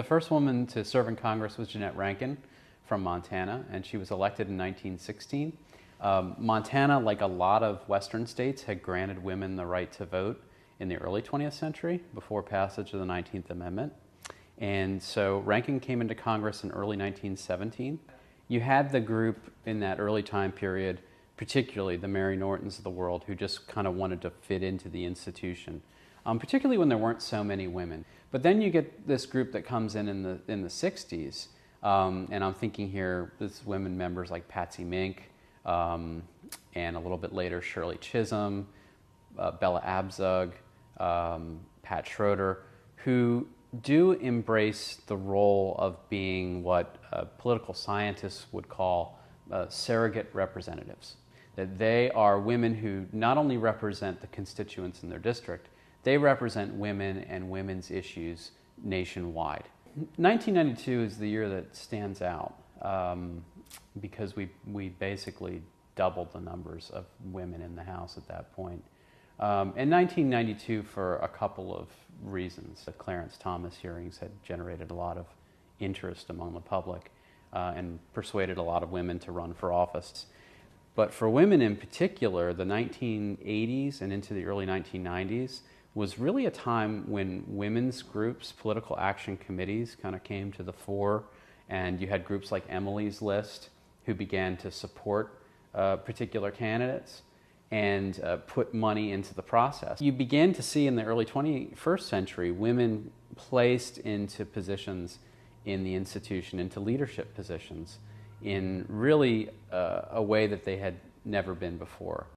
The first woman to serve in Congress was Jeanette Rankin from Montana, and she was elected in 1916. Montana, like a lot of Western states, had granted women the right to vote in the early 20th century before passage of the 19th Amendment. And so Rankin came into Congress in early 1917. You had the group in that early time period, particularly the Mary Nortons of the world, who just kind of wanted to fit into the institution, particularly when there weren't so many women. But then you get this group that comes in the 60s, and I'm thinking here, this women members like Patsy Mink, and a little bit later Shirley Chisholm, Bella Abzug, Pat Schroeder, who do embrace the role of being what political scientists would call surrogate representatives. That they are women who not only represent the constituents in their district, they represent women and women's issues nationwide. 1992 is the year that stands out because we basically doubled the numbers of women in the House at that point. In 1992, for a couple of reasons. The Clarence Thomas hearings had generated a lot of interest among the public and persuaded a lot of women to run for office. But for women in particular, the 1980s and into the early 1990s was really a time when women's groups, political action committees, kind of came to the fore, and you had groups like Emily's List who began to support particular candidates and put money into the process. You began to see in the early 21st century women placed into positions in the institution, into leadership positions, in really a way that they had never been before.